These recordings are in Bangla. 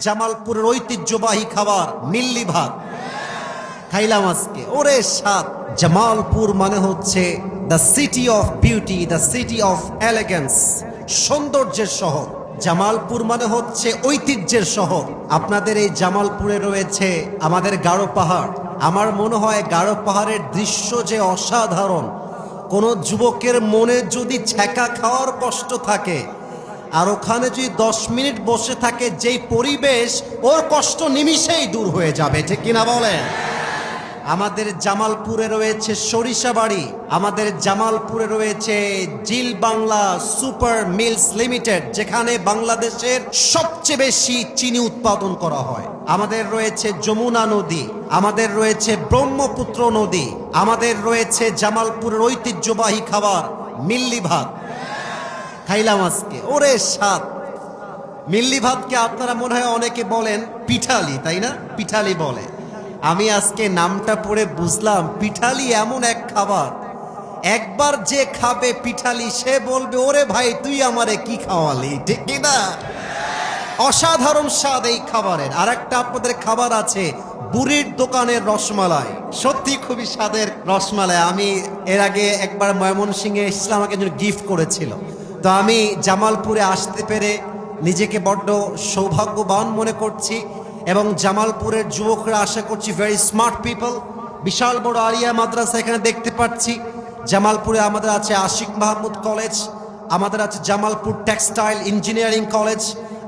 জামালপুরের ঐতিহ্যবাহী খাবার মিল্লি ভাত খাইলাম আজকে। ওরে স্বাদ! জামালপুর মানে হচ্ছে the city of beauty, the city of elegance, সৌন্দর্যের শহর। জামালপুর মানে হচ্ছে ঐতিহ্যের শহর। আপনাদের এই জামালপুরে রয়েছে আমাদের গারো পাহাড়। আমার মনে হয় গারো পাহাড়ের দৃশ্য যে অসাধারণ। কোনো যুবকের মনে যদি ছ্যাঁকা খাওয়ার কষ্ট থাকে আর ওখানে যদি 10 মিনিট বসে থাকে, যেই পরিবেশ, ওর কষ্ট নিমিষেই দূর হয়ে যাবে, ঠিক কিনা বলেন? আমাদের জামালপুরে রয়েছে সরিষাবাড়ি, আমাদের জামালপুরে রয়েছে জিল বাংলা সুপার মিলস লিমিটেড, যেখানে বাংলাদেশের সবচেয়ে বেশি চিনি উৎপাদন করা হয়। আমাদের রয়েছে যমুনা নদী, আমাদের রয়েছে ব্রহ্মপুত্র নদী, আমাদের রয়েছে জামালপুরের ঐতিহ্যবাহী খাবার মিল্লি ভাত খাইলাম আজকে। ওরে স্বাদ! মিল্লি ভাতকে আপনারা মনে হয় অনেকে বলেন পিঠালি, তাই না? পিঠালি বলে। আমি আজকে নামটা পড়ে বুঝলাম পিঠালি এমন এক খাবার, একবার যে খাবে পিঠালি সে বলবে ওরে ভাই তুই আমারে কি খাওয়ালি, ঠিক কিনা? অসাধারণ স্বাদ এই খাবারের। আর একটা আপনাদের খাবার আছে বুড়ির দোকানের রসমালাই, সত্যি খুবই স্বাদের রসমালাই। আমি এর আগে একবার ময়মনসিংহে এসেছিলাম, আমাকে একজন গিফট করেছিল। তো আমি জামালপুরে আসতে পেরে নিজেকে বড্ড সৌভাগ্যবান মনে করছি। এবং জামালপুরের যুবকরা আশা করছি ভেরি স্মার্ট পিপল। বিশাল বড় আলিয়া মাদ্রাসা এখানে দেখতে পাচ্ছি। জামালপুরে আমাদের আছে আশিক মাহমুদ কলেজ, আমাদের আছে জামালপুর টেক্সটাইল ইঞ্জিনিয়ারিং কলেজ,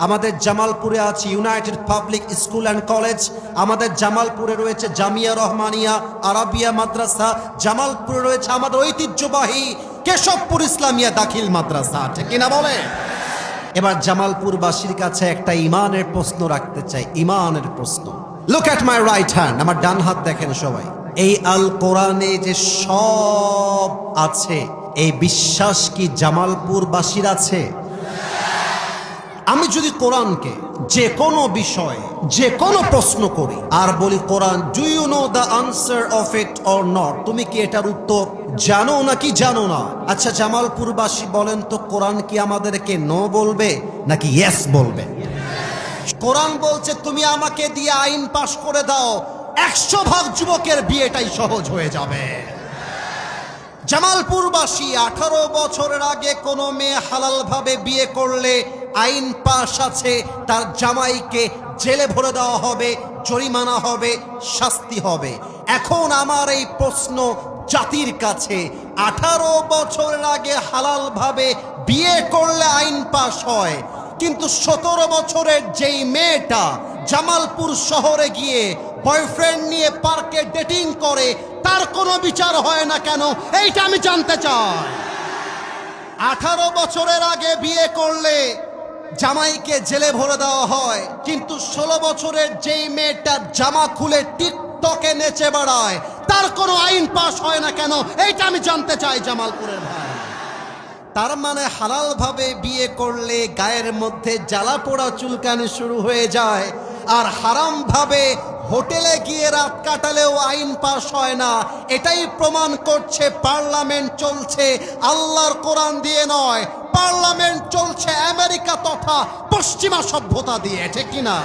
আমাদের জামালপুরে আছে United public school and college, আমাদের জামালপুরে রয়েছে জামিয়া রহমানিয়া আরাবিয়া মাদ্রাসা, জামালপুরে রয়েছে আমাদের ঐতিহ্যবাহী কেশবপুর ইসলামিয়া দাখিল মাদ্রাসা, ঠিক কিনা বলে? এবার জামালপুরবাসীর কাছে একটা ইমানের প্রশ্ন রাখতে চাই, ইমানের প্রশ্ন। Look at my right hand, আমার ডান হাত দেখেন সবাই। এই আল কোরআনে যে সব আছে, এই বিশ্বাস কি জামালপুরবাসীর আছে? আমি যদি কোরআনকে যে কোনো বিষয়ে যে কোনো প্রশ্ন করি আর বলি Quran, do you know the answer of it or not, তুমি কি এটার উত্তর জানো নাকি জানো না? আচ্ছা জামালপুরবাসী বলেন তো, কোরআন কি আমাদেরকে নো বলবে নাকি ইয়েস বলবে? কোরআন বলছে তুমি আমাকে দিয়ে আইন পাশ করে দাও, 100 ভাগ যুবকের বিয়েটাই সহজ হয়ে যাবে। জামালপুরবাসী 18 বছরের আগে কোনো মেয়ে হালাল ভাবে বিয়ে করলে আইন পাশ আছে, তার জামাইকে জেলে ভরে দেওয়া হবে, জরিমানা হবে, শাস্তি হবে। এখন আমার এই প্রশ্ন জাতির কাছে, 18 বছরের আগে হালাল ভাবে বিয়ে করলে আইন পাশ হয়, কিন্তু 17 বছরের যেই মেয়েটা জামালপুর শহরে গিয়ে বয়ফ্রেন্ড নিয়ে পার্কে ডেটিং করে, তার কোনো বিচার হয় না কেন? এইটা আমি জানতে চাই। 18 বছরের আগে বিয়ে করলে জামাইকে জেলে ভরে দেওয়া হয়, কিন্তু 16 বছরের যেই মেয়েটা জামা খুলে টিকটকে নেচে বেড়ায়, তার কোনো আইন পাশ হয় না কেন? এইটা আমি জানতে চাই জামালপুরের ভাই। তার মানে হালাল ভাবে বিয়ে করলে গায়ের মধ্যে জ্বালা পোড়া চুলকানি শুরু হয়ে যায়, আর হারাম ভাবে হোটেলে গিয়ে রাত কাটালেও আইন পাশ হয় না। এটাই প্রমাণ করছে পার্লামেন্ট চলছে আল্লাহর কোরআন দিয়ে নয়, পার্লামেন্ট চলছে আমেরিকা তথা পশ্চিমা সভ্যতা দিয়ে, ঠিক কিনা?